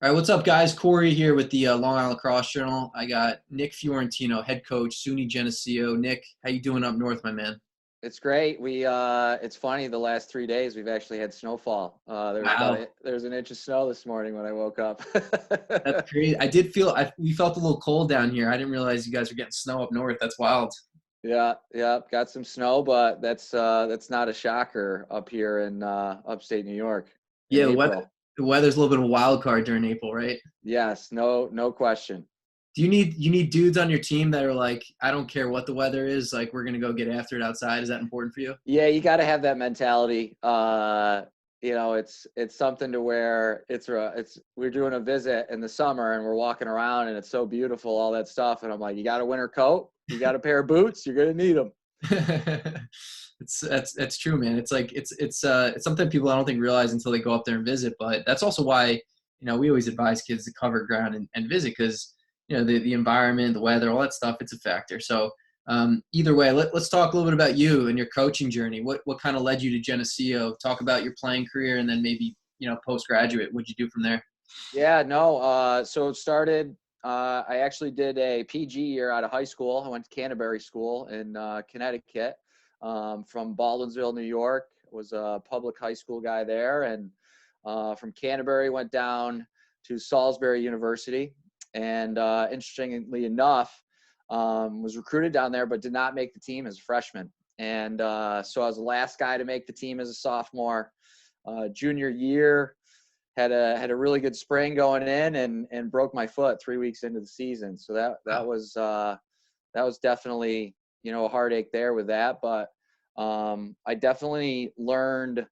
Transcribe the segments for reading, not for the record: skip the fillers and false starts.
All right, what's up, guys? Corey here with the Long Island Lacrosse Journal. I got Nick Fiorentino, head coach, Suny Geneseo. Nick, how you doing up north, my man? It's great. It's funny. The last 3 days we've actually had snowfall. Wow, There's an inch of snow this morning when I woke up. that's crazy. We felt a little cold down here. I didn't realize you guys were getting snow up north. That's wild. Yeah, yeah, got some snow, but that's not a shocker up here in upstate New York in Yeah, April. the weather's a little bit of a wild card during April, right? Yes, no question. Do you need dudes on your team that are like, I don't care what the weather is, like we're gonna go get after it outside? Is that important for you? Yeah, you got to have that mentality. It's something to where it's we're doing a visit in the summer and we're walking around and it's so beautiful, all that stuff. And I'm like, you got a winter coat, you got a pair of boots, you're gonna need them. That's true, man. It's like it's something people I don't think realize until they go up there and visit. But that's also why we always advise kids to cover ground and visit because the environment, the weather, all that stuff, it's a factor. So either way, let's talk a little bit about you and your coaching journey. What kind of led you to Geneseo? Talk about your playing career and then maybe postgraduate. What'd you do from there? Yeah, no. So it started. I actually did a PG year out of high school. I went to Canterbury School in Connecticut, from Baldwinsville, New York. Was a public high school guy there, and from Canterbury went down to Salisbury University. And interestingly enough, was recruited down there, but did not make the team as a freshman. And so I was the last guy to make the team as a sophomore. Junior year, had a really good spring going in and broke my foot 3 weeks into the season. So that was definitely, a heartache there with that. But I definitely learned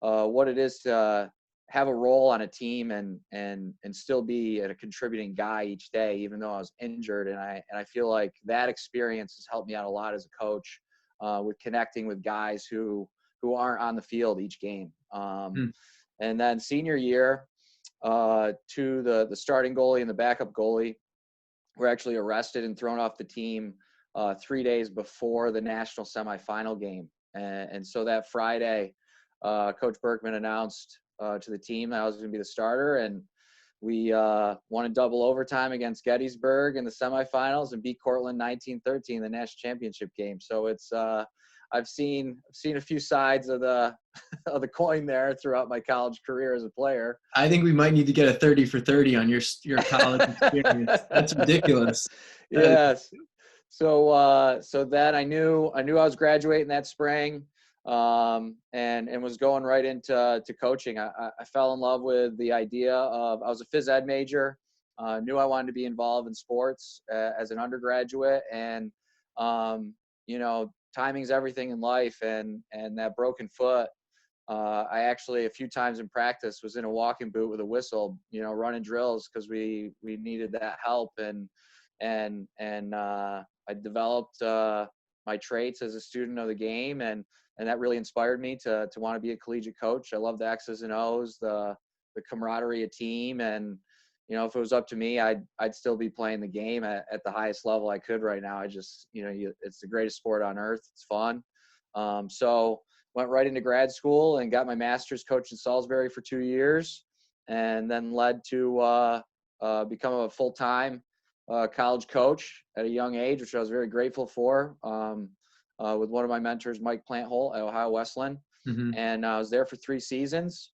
what it is to have a role on a team and still be a contributing guy each day, even though I was injured. And I feel like that experience has helped me out a lot as a coach, with connecting with guys who aren't on the field each game. Hmm. And then senior year, to the starting goalie and the backup goalie were actually arrested and thrown off the team 3 days before the national semifinal game. And so that Friday, Coach Berkman announced to the team that I was going to be the starter, and we won in double overtime against Gettysburg in the semifinals and beat Cortland 19-13 in the national championship game. So it's I've seen a few sides of the of the coin there throughout my college career as a player. I think we might need to get a 30 for 30 on your college experience. That's ridiculous. That Yes. So that I knew I was graduating that spring, and was going right into coaching. I fell in love with the idea of, I was a phys ed major, knew I wanted to be involved in sports as an undergraduate, and timing's everything in life, and that broken foot. I actually, a few times in practice, was in a walking boot with a whistle, running drills because we needed that help, and I developed my traits as a student of the game, and that really inspired me to want to be a collegiate coach. I love the X's and O's, the camaraderie of team, and if it was up to me, I'd still be playing the game at the highest level I could right now. I just, it's the greatest sport on earth. It's fun. So went right into grad school and got my master's, coached in Salisbury for 2 years, and then led to become a full-time college coach at a young age, which I was very grateful for, with one of my mentors, Mike Planthole at Ohio Wesleyan. hmm And I was there for 3 seasons,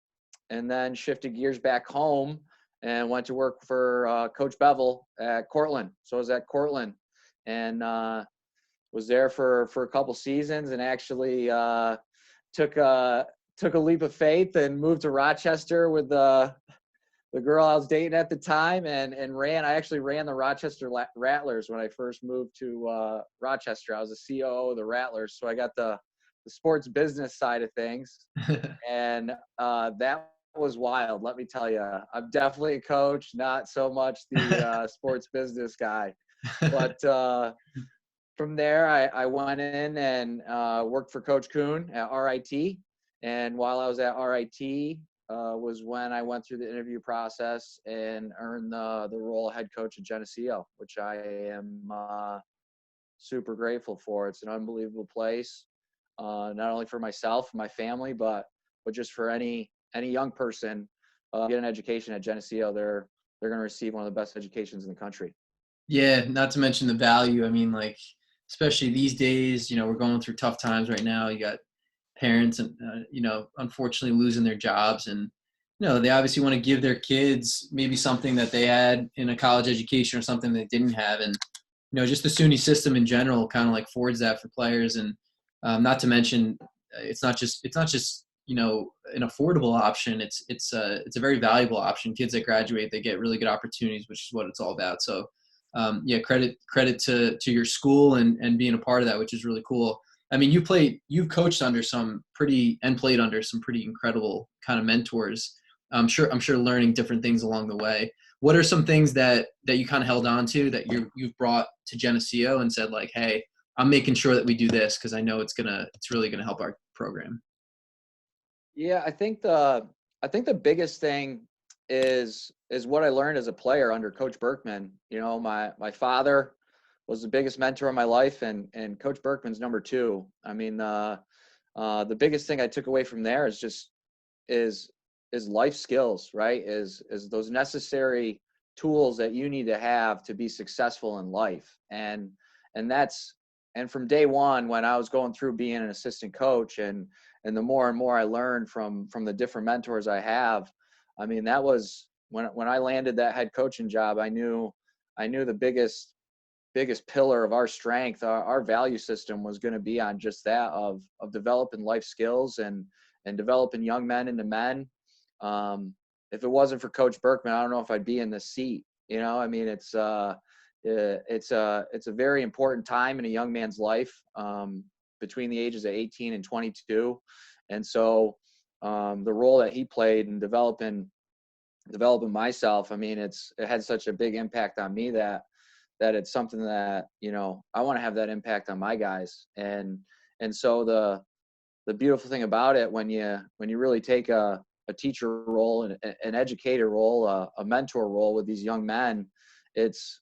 and then shifted gears back home and went to work for Coach Bevel at Cortland. So I was at Cortland, and was there for a couple seasons, and actually took a leap of faith and moved to Rochester with the girl I was dating at the time, and I actually ran the Rochester Rattlers when I first moved to Rochester. I was a COO of the Rattlers, so I got the sports business side of things, and that was wild. Let me tell you, I'm definitely a coach, not so much the sports business guy. But from there, I went in and worked for Coach Kuhn at RIT. And while I was at RIT, was when I went through the interview process and earned the role of head coach at Geneseo, which I am super grateful for. It's an unbelievable place, not only for myself and my family, but just for any young person, get an education at Geneseo. they're going to receive one of the best educations in the country. Yeah, not to mention the value. I mean, like, especially these days, we're going through tough times right now. You got parents and, unfortunately losing their jobs. And, they obviously want to give their kids maybe something that they had in a college education or something they didn't have. And, just the Suny system in general kind of like forwards that for players. And not to mention, it's not just an affordable option. It's a very valuable option. Kids that graduate, they get really good opportunities, which is what it's all about. So yeah, credit to your school and being a part of that, which is really cool. I mean, you've coached under played under some pretty incredible kind of mentors. I'm sure learning different things along the way. What are some things that you kind of held on to that you've brought to Geneseo and said like, hey, I'm making sure that we do this because I know it's really gonna help our program. Yeah, I think the biggest thing is what I learned as a player under Coach Berkman. My father was the biggest mentor in my life, and Coach Berkman's number two. I mean, the biggest thing I took away from there is life skills, right? Is those necessary tools that you need to have to be successful in life. And from day one, when I was going through being an assistant coach, and the more and more I learned from the different mentors I have, I mean, that was when I landed that head coaching job. I knew the biggest pillar of our strength, our value system, was going to be on just that of developing life skills and developing young men into men. If it wasn't for Coach Berkman, I don't know if I'd be in this seat. I mean, it's a very important time in a young man's life, between the ages of 18 and 22. And so the role that he played in developing myself, I mean, it had such a big impact on me that it's something that, I want to have that impact on my guys. And so the beautiful thing about it, when you really take a teacher role and an educator role, a mentor role with these young men, it's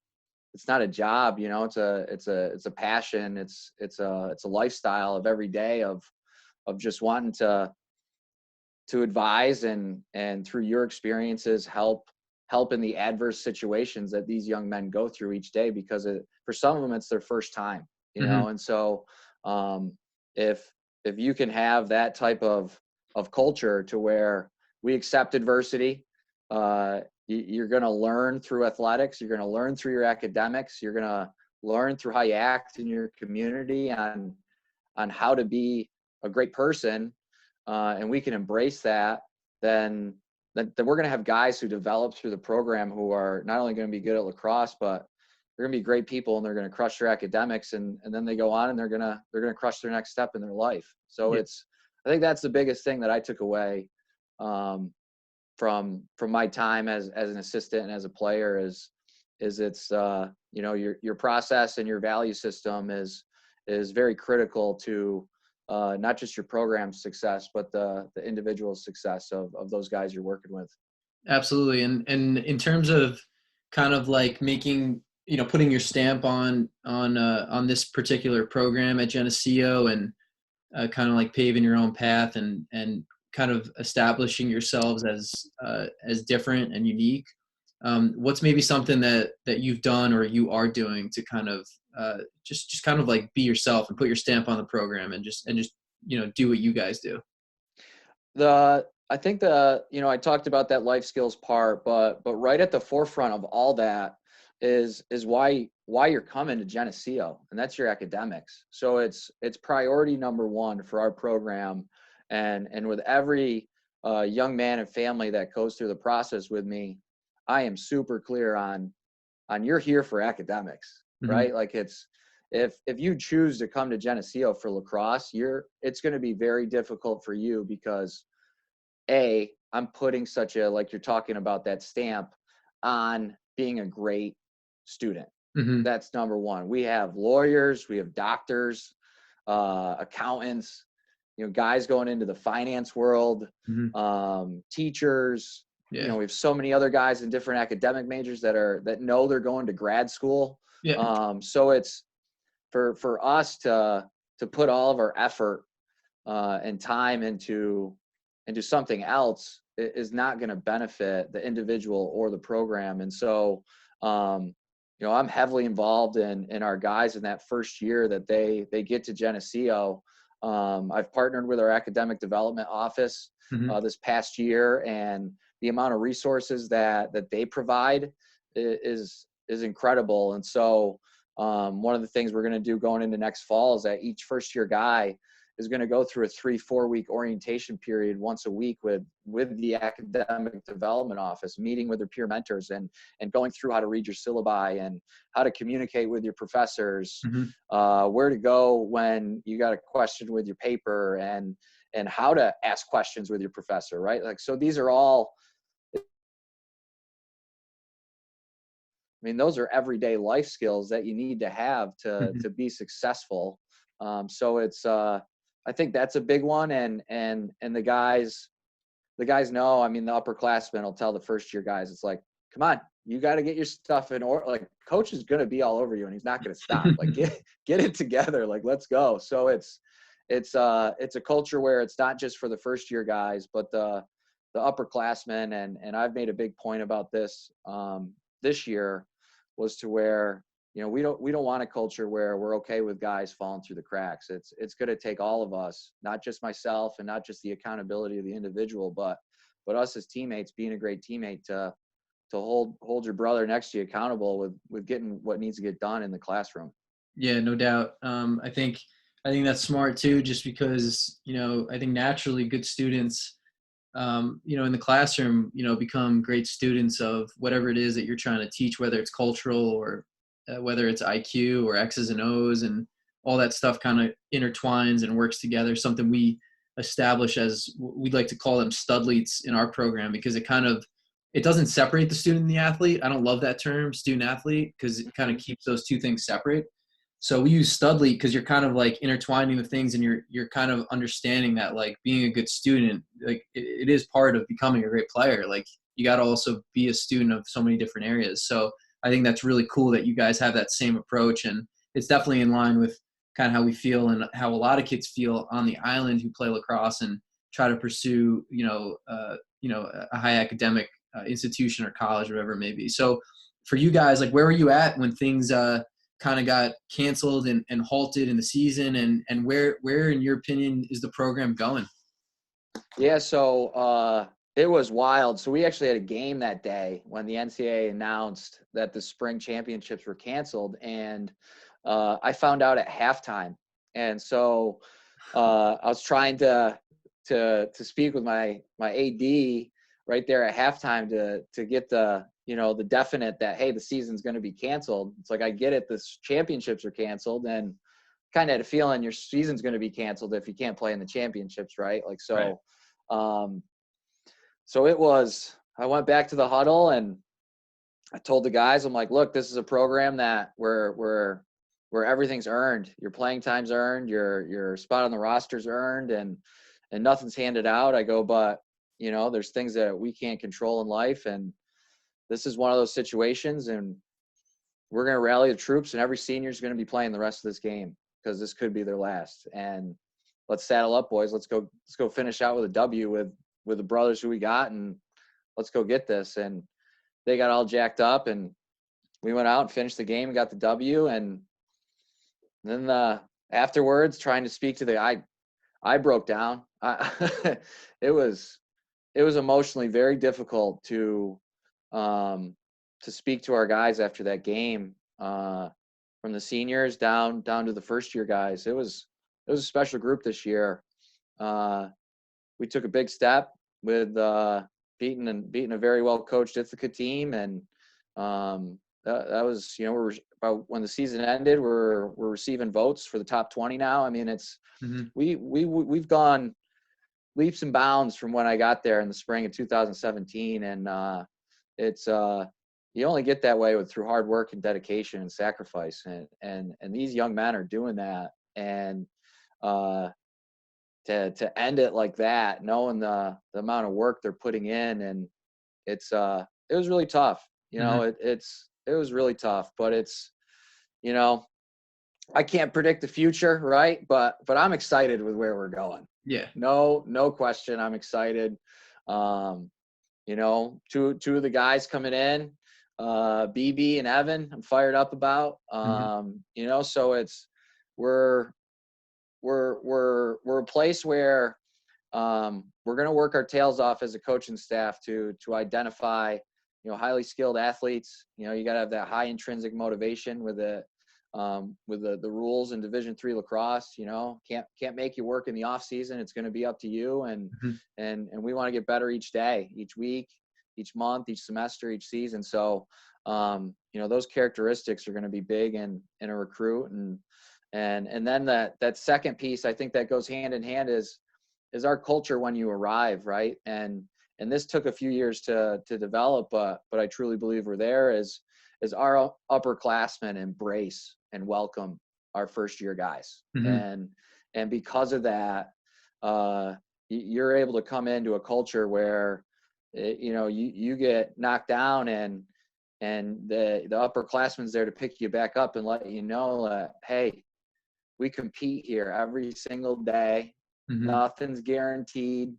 not a job, it's a passion. It's a lifestyle of every day of just wanting to advise and through your experiences help in the adverse situations that these young men go through each day, because for some of them it's their first time, Mm-hmm. and so if you can have that type of culture to where we accept adversity, you're going to learn through athletics, you're going to learn through your academics, you're going to learn through how you act in your community on how to be a great person, and we can embrace that, then we're going to have guys who develop through the program who are not only going to be good at lacrosse, but they're going to be great people, and they're going to crush their academics, and then they go on and they're going to crush their next step in their life. So Yeah. I think that's the biggest thing that I took away from my time as an assistant and as a player is it's your process and your value system is very critical to not just your program's success, but the individual success of those guys you're working with. Absolutely. And in terms of kind of like making, putting your stamp on this particular program at Geneseo, and kind of like paving your own path and kind of establishing yourselves as different and unique. What's maybe something that you've done or you are doing to kind of just kind of like be yourself and put your stamp on the program and just do what you guys do? I think I talked about that life skills part, but right at the forefront of all that is why you're coming to Geneseo, and that's your academics. So it's priority number one for our program, and with every young man and family that goes through the process with me, I am super clear on you're here for academics, Mm-hmm. right? Like if you choose to come to Geneseo for lacrosse, it's going to be very difficult for you, because I'm putting such a, like you're talking about, that stamp on being a great student. Mm-hmm. That's number one. We have lawyers, we have doctors, accountants, guys going into the finance world, Mm-hmm. teachers. Yeah. We have so many other guys in different academic majors that know they're going to grad school. Yeah. So it's for us to put all of our effort and time into something else. is not going to benefit the individual or the program. And so, I'm heavily involved in our guys in that first year that they get to Geneseo. I've partnered with our academic development office Mm-hmm. this past year, and the amount of resources that they provide is incredible. And so, one of the things we're going to do going into next fall is that each first year guy is going to go through a 3-4 week orientation period once a week with the academic development office, meeting with their peer mentors and going through how to read your syllabi and how to communicate with your professors, Mm-hmm. where to go when you got a question with your paper, and how to ask questions with your professor, right? Like, so these are all, I mean, those are everyday life skills that you need to have to Mm-hmm. be successful. So it's, I think that's a big one. And the guys know, I mean, the upperclassmen will tell the first year guys, it's like, come on, you got to get your stuff in order. Like, coach is going to be all over you and he's not going to stop. Like, get it together. Like, let's go. So it's a culture where it's not just for the first year guys, but the upperclassmen. And I've made a big point about this, this year, was to where, we don't want a culture where we're okay with guys falling through the cracks. It's going to take all of us, not just myself and not just the accountability of the individual, but us as teammates being a great teammate to hold your brother next to you accountable with getting what needs to get done in the classroom. Yeah, no doubt. I think that's smart too, just because, I think naturally good students, in the classroom, become great students of whatever it is that you're trying to teach, whether it's cultural or whether it's IQ or X's and O's, and all that stuff kind of intertwines and works together. Something we establish as, we'd like to call them studleets in our program, because it doesn't separate the student and the athlete. I don't love that term, student athlete, because it kind of keeps those two things separate. So we use studleet because you're kind of like intertwining the things, and you're kind of understanding that, like, being a good student, like it is part of becoming a great player. Like, you got to also be a student of so many different areas. So I think that's really cool that you guys have that same approach, and it's definitely in line with kind of how we feel and how a lot of kids feel on the island who play lacrosse and try to pursue, a high academic institution or college, or whatever it may be. So for you guys, like, where were you at when things kind of got canceled and halted in the season, and where in your opinion is the program going? Yeah, so it was wild. So we actually had a game that day when the NCAA announced that the spring championships were canceled, and I found out at halftime. And so I was trying to speak with my AD right there at halftime to get the the definite that, hey, the season's going to be canceled. It's like, I get it, the championships are canceled, and kind of had a feeling your season's going to be canceled if you can't play in the championships, right? Like, so. Right. So it was, I went back to the huddle and I told the guys, I'm like, look, this is a program that where everything's earned. Your playing time's earned, your spot on the roster's earned, and nothing's handed out. I go, but there's things that we can't control in life, and this is one of those situations, and we're going to rally the troops, and every senior is going to be playing the rest of this game because this could be their last. And let's saddle up, boys. Let's go finish out with a W with the brothers who we got, and let's go get this. And they got all jacked up, and we went out and finished the game and got the W. And then afterwards, trying to speak to I broke down. It was emotionally very difficult to speak to our guys after that game, from the seniors down to the first year guys. It was a special group this year. We took a big step with beating a very well coached Ithaca team, and that was, we're about, when the season ended, we're receiving votes for the top 20 now. I mean, it's Mm-hmm. we've gone leaps and bounds from when I got there in the spring of 2017, and it's you only get that way through hard work and dedication and sacrifice, and these young men are doing that, and to end it like that, knowing the amount of work they're putting in, and it was really tough. Mm-hmm. It was really tough, but it's, I can't predict the future, right? But I'm excited with where we're going. Yeah. No question. I'm excited. You know, two of the guys coming in, BB and Evan, I'm fired up about. You know, so we're a place where we're going to work our tails off as a coaching staff to identify, you know, highly skilled athletes. You know, you got to have that high intrinsic motivation with the rules in Division III lacrosse. You know, can't make you work in the off season. It's going to be up to you, and we want to get better each day, each week, each month, each semester, each season. So, you know, those characteristics are going to be big in a recruit, and then that second piece, I think that goes hand in hand is our culture when you arrive, right? And this took a few years to develop, but I truly believe we're there. Is our upperclassmen embrace and welcome our first year guys, and because of that, you're able to come into a culture where, you know, you get knocked down, and the upperclassmen's there to pick you back up and let you know that, hey, we compete here every single day. Nothing's guaranteed.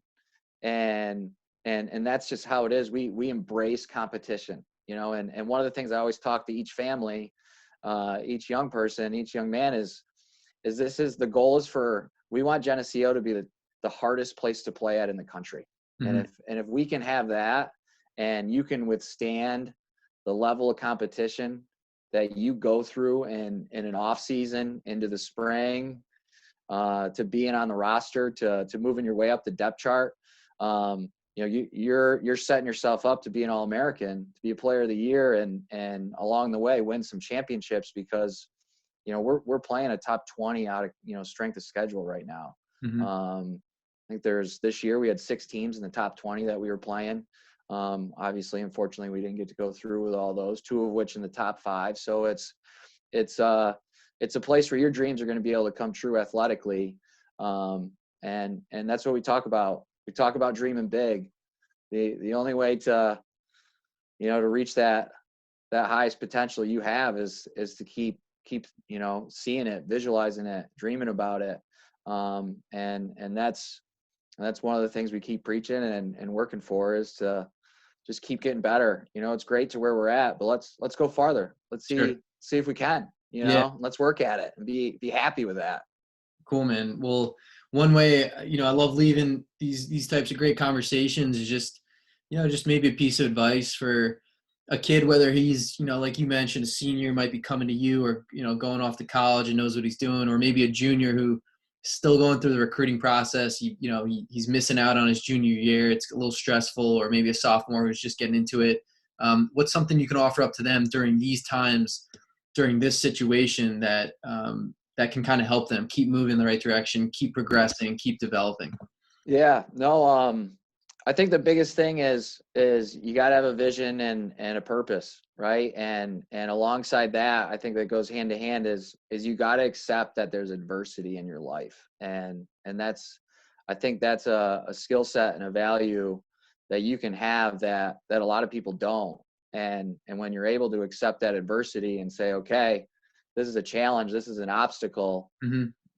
And that's just how it is. We embrace competition, you know, and one of the things I always talk to each family, each young person, each young man is the goal is we want Geneseo to be the hardest place to play at in the country. And if we can have that, and you can withstand the level of competition that you go through in an off season into the spring, to being on the roster, to moving your way up the depth chart, you know, you're setting yourself up to be an All-American, to be a player of the year, and along the way win some championships, because, you know, we're playing a top 20 out of, you know, strength of schedule right now. I think this year we had 6 teams in the top 20 that we were playing. Obviously, unfortunately, we didn't get to go through with all those, 2 of which in the top 5. So it's a place where your dreams are going to be able to come true athletically. And that's what we talk about. We talk about dreaming big. The only way to, you know, to reach that highest potential you have is to keep, you know, seeing it, visualizing it, dreaming about it. And that's one of the things we keep preaching and working for, is to just keep getting better. You know, it's great to where we're at, but let's go farther. Let's see if we can, you know, let's work at it and be happy with that. Cool, man. Well, one way, you know, I love leaving these types of great conversations is just, you know, just maybe a piece of advice for a kid, whether he's, you know, like you mentioned, a senior might be coming to you, or, you know, going off to college and knows what he's doing, or maybe a junior who is still going through the recruiting process. You know, he's missing out on his junior year. It's a little stressful, or maybe a sophomore who's just getting into it. What's something you can offer up to them during these times, during this situation, that can kind of help them keep moving in the right direction, keep progressing, keep developing? Yeah, no, I think the biggest thing is you got to have a vision and a purpose, right? And alongside that, I think that goes hand to hand is you got to accept that there's adversity in your life. And I think that's a skill set and a value that you can have that a lot of people don't. And when you're able to accept that adversity and say, okay, this is a challenge, this is an obstacle,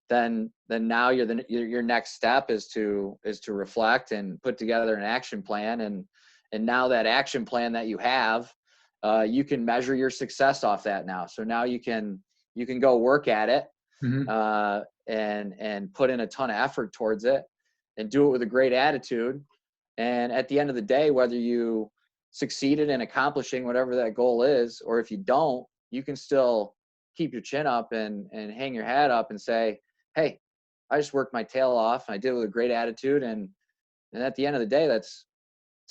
then now your next step is to reflect and put together an action plan. And now that action plan that you have, you can measure your success off that now. So now you can go work at it, and put in a ton of effort towards it, and do it with a great attitude. And at the end of the day, whether you succeeded in accomplishing whatever that goal is, or if you don't, you can still keep your chin up and hang your head up and say, hey, I just worked my tail off, and I did it with a great attitude. And at the end of the day, that's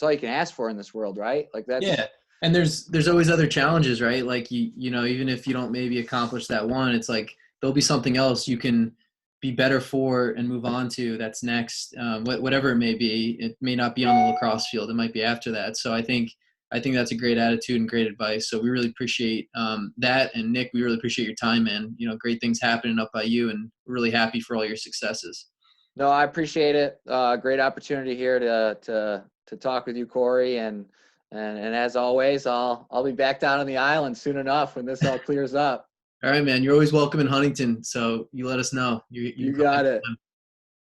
all you can ask for in this world, right? Like that's. Yeah. And there's always other challenges, right? Like you know, even if you don't maybe accomplish that one, it's like there'll be something else you can be better for and move on to that's next. Whatever it may be. It may not be on the lacrosse field. It might be after that. So I think that's a great attitude and great advice. So we really appreciate that. And Nick, we really appreciate your time, man. You know, great things happening up by you, and we're really happy for all your successes. No, I appreciate it. Great opportunity here to talk with you, Corey. And as always, I'll be back down on the island soon enough when this all clears up. All right, man. You're always welcome in Huntington. So you let us know. You got it.